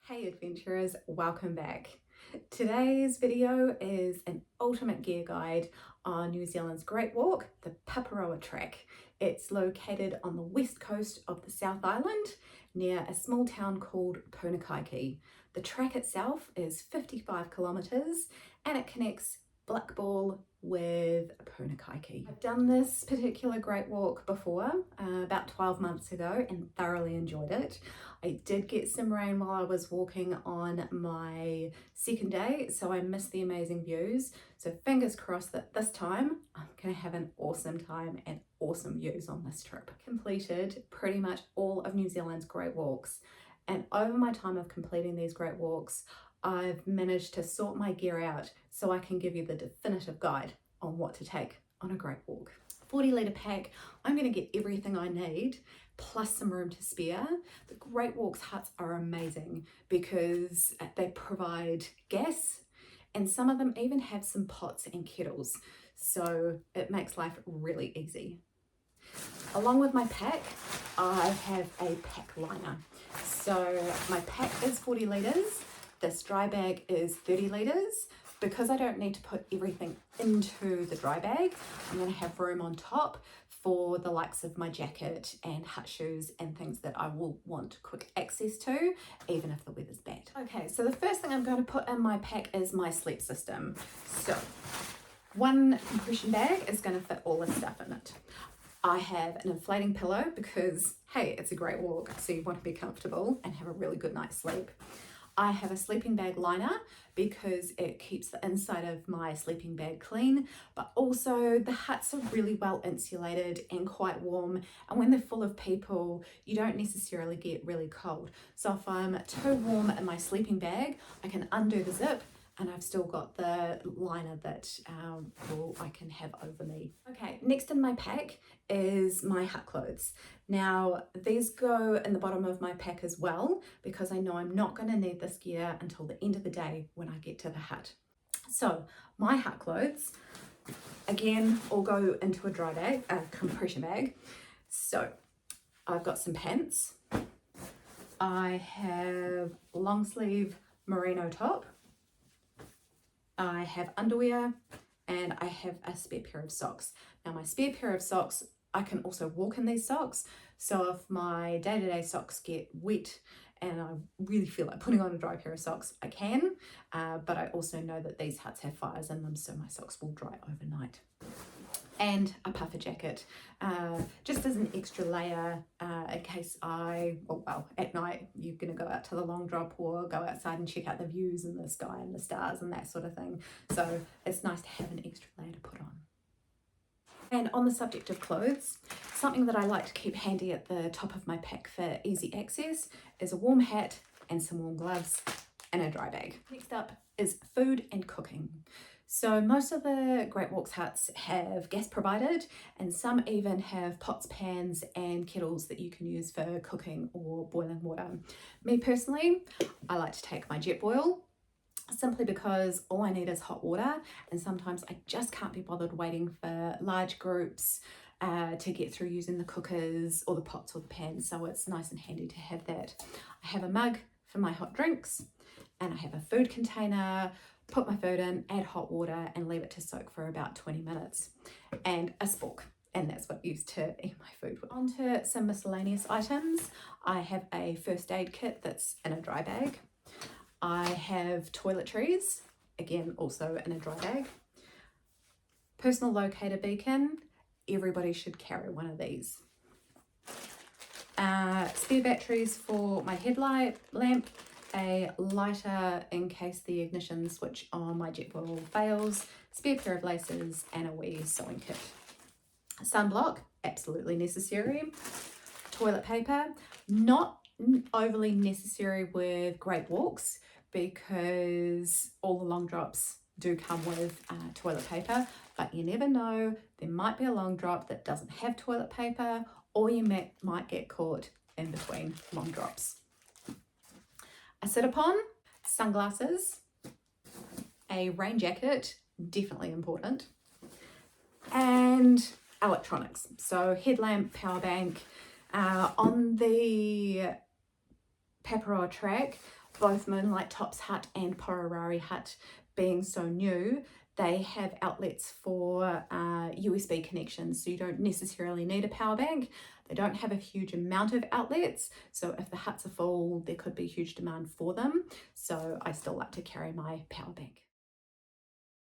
Hey adventurers, welcome back. Today's video is an ultimate gear guide on New Zealand's Great Walk, the Paparoa Track. It's located on the west coast of the South Island near a small town called Punakaiki. The track itself is 55 kilometres and it connects Blackball with Punakaiki. I've done this particular Great Walk before, about 12 months ago, and thoroughly enjoyed it. I did get some rain while I was walking on my second day, so I missed the amazing views. So fingers crossed that this time I'm gonna have an awesome time and awesome views on this trip. Completed pretty much all of New Zealand's Great Walks, and over my time of completing these Great Walks, I've managed to sort my gear out so I can give you the definitive guide on what to take on a Great Walk. 40-litre pack, I'm going to get everything I need plus some room to spare. The Great Walks huts are amazing because they provide gas and some of them even have some pots and kettles, so it makes life really easy. Along with my pack, I have a pack liner. So my pack is 40 litres. This dry bag is 30 litres. Because I don't need to put everything into the dry bag, I'm going to have room on top for the likes of my jacket and hut shoes and things that I will want quick access to, even if the weather's bad. Okay, so the first thing I'm going to put in my pack is my sleep system. So one compression bag is going to fit all the stuff in it. I have an inflating pillow because, hey, it's a great walk, so you want to be comfortable and have a really good night's sleep. I have a sleeping bag liner because it keeps the inside of my sleeping bag clean, but also the huts are really well insulated and quite warm, and when they're full of people, you don't necessarily get really cold. So if I'm too warm in my sleeping bag, I can undo the zip and I've still got the liner that I can have over me. Okay, next in my pack is my hut clothes. Now, these go in the bottom of my pack as well because I know I'm not going to need this gear until the end of the day when I get to the hut. So my hut clothes, again, all go into a dry bag, a compression bag. So I've got some pants. I have long sleeve merino top. I have underwear and I have a spare pair of socks. Now my spare pair of socks, I can also walk in these socks. So if my day-to-day socks get wet and I really feel like putting on a dry pair of socks, I can. But I also know that these huts have fires in them, so my socks will dry overnight. And a puffer jacket, just as an extra layer in case at night you're going to go out to the long drop or go outside and check out the views and the sky and the stars and that sort of thing. So it's nice to have an extra layer to put on. And on the subject of clothes, something that I like to keep handy at the top of my pack for easy access is a warm hat and some warm gloves and a dry bag. Next up is food and cooking. So most of the Great Walks huts have gas provided, and some even have pots, pans and kettles that you can use for cooking or boiling water. Me personally, I like to take my jet boil simply because all I need is hot water, and sometimes I just can't be bothered waiting for large groups to get through using the cookers or the pots or the pans, so it's nice and handy to have that. I have a mug for my hot drinks and I have a food container. Put my food in, add hot water and leave it to soak for about 20 minutes. And a spork, and that's what I use to eat my food with. On to some miscellaneous items. I have a first aid kit that's in a dry bag. I have toiletries, again also in a dry bag. Personal locator beacon, everybody should carry one of these. Spare batteries for my headlight lamp, a lighter in case the ignition switch on my jet boil fails, spare pair of laces and a wee sewing kit. Sunblock, absolutely necessary. Toilet paper, not overly necessary with Great Walks because all the long drops do come with toilet paper, but you never know, there might be a long drop that doesn't have toilet paper or you might get caught in between long drops. A sit-upon, sunglasses, a rain jacket, definitely important, and electronics. So headlamp, power bank. On the Paparoa track, both Moonlight Tops Hut and Paparoa Hut being so new, they have outlets for USB connections, so you don't necessarily need a power bank. They don't have a huge amount of outlets, so if the huts are full, there could be huge demand for them. So I still like to carry my power bank.